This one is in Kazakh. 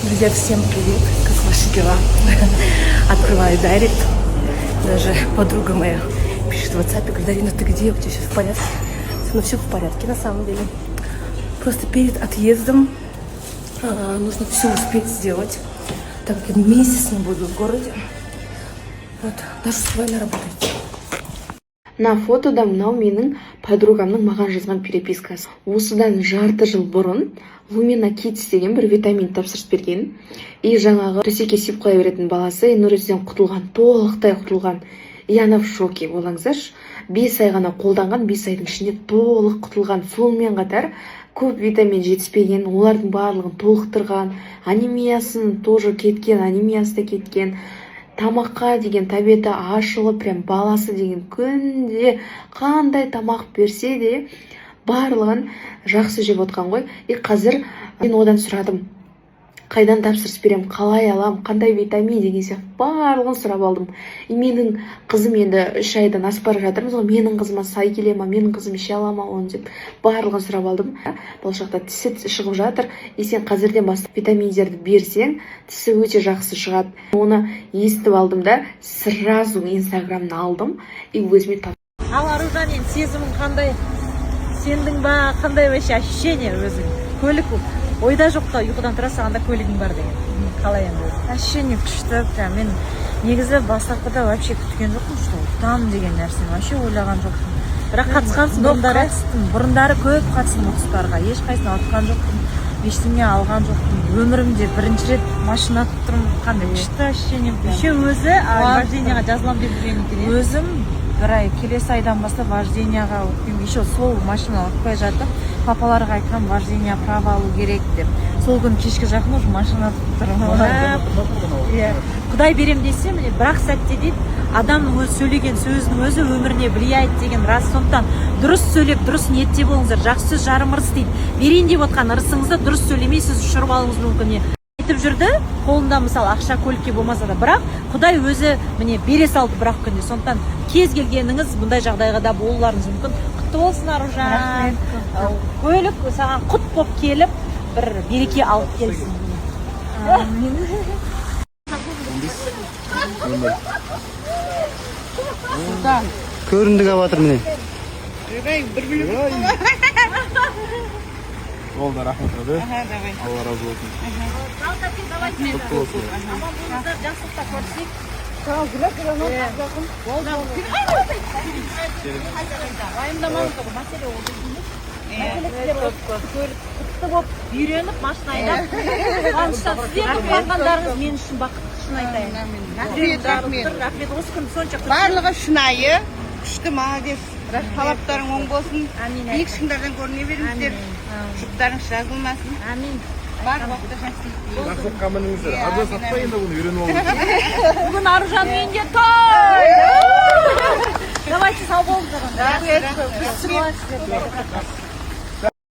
Друзья, всем привет! Как ваши дела? Открываю дайрект. Даже подруга моя пишет в WhatsApp, говорит: Дарина, ты где? У тебя все в порядке? Ну, все в порядке на самом деле. Просто перед отъездом нужно все успеть сделать, так как я месяц не буду в городе. Вот, даже с вами работать. На фотода мынау менің подругамның маған жазған перепискасы. Осыдан жарты жыл бұрын Лумина Kids деген бір витамин тапсырыс берген. И жаңағы төсекке сиіп қоя беретін баласы энурезиден құтылған, толықтай құтылған. И ана в шоке, ойлаңыздаршы. 5 ай ғана қолданған, 5 айдың ішінде толық құтылған. Сонымен қатар көп витамин жетіспеген, олардың барлығын толықтырған. Анемиясын тоже кеткен, анемиясы да кеткен. Тамаққа деген тәбеті ашылып, прям баласы деген күнде қандай тамақ берсе де барлығын жақсы жеп отқан ғой. И қазір мен одан сұрадым, қайдан тапсырыс берем, қалай алам, қандай витамин деген сияқты барлығын сұрап алдым. И менің қызым енді 3 айдан асып бара жатырмыз ғой, менің қызыма сай келе ма, менің қызым іше ала ма оны деп барлығын сұрап алдым. Болашақта тісі шығып жатыр. И сен қазірден бастап витаминдерді берсең, тісі өте жақсы шығады. Оны естіп алдым да, сразу инстаграмнан алдым и өзіме таптым. Ал Аружан, енді сезімің қандай? Сендің ба, қандай вообще ощущение өзің? Көлік ойда жоқта ұйқыдан тұра салғанда көлігің бар деген. Қалай енді? Ощущение күшті. Мен негізі бастапқыда вообще күткен жоқпын, что ұтамын деген нәрсені вообще ойлаған жоқпын. Бірақ қатысқансың бұрындары? Бұрындары көп қатыстым ұтыстарға. Ешқайсыны ұтқан жоқпын. Ештеңе алған жоқпын. Өмірімде бірінші рет машина тұрмын. Қандай күшті ощущение. Еще өзі вождениеға жазылам деп жүрген екен. Өзім бір ай, келесі айдан бастап вождениеға оқимын. Еще сол машина ұтпай жатып, папаларға айтқан вождение право алу керек деп. Сол күн кешке жақын уже машина тұрмын. Құдай берем десе, міне бір-ақ сәтте дейді, адамның өзі сөйлеген сөзінің өзі өміріне влияет деген рас. Сондықтан дұрыс сөйлеп, дұрыс ниетте болыңыздар. Жақсы сөз жарым ырыс дейді. Берейін деп отқан ырысыңызды дұрыс сөйлемейсіз, ұшырып алуыңыз мүмкін. Айтып жүрді, қолында мысалы ақша көлікке болмаса да, бірақ Құдай өзі міне бере салды бір-ақ күнде. Сондықтан кез келгеніңіз бұндай жағдайға да болуларыңыз мүмкін. Құтты болсын, Аружан. Көлік саған құт болып келіп, бір береке алып келсін. Көрінді қабатыр міне. Ол да рахмет қады. Алла разы болсын. Құтты болсын. Аман болыңыздар, жақсылықта көрсек. Уайымдамаңыздар, мәселе ол дейсіңіз. Құтты болып үйреніп машина айдап. Қуаныштан сіздердің барғандарыңыз мен үшін бақытты, шын айтайын. Рахмет, осы күн сонша күшті. Барлығы шынайы, күшті, молодец. Талаптарың оң болсын. Биік шыңдардан көріне беріңіздер. Жұптарыңыз жазылмасын. Амин. Бар уақытта жақсы. Жақсылыққа мініңіздер. Арзан сатпай енді бұны үйреніп алыңыз. Бүгін Аружанның үйінде той! Давайте сау болыңыздар. Рахмет.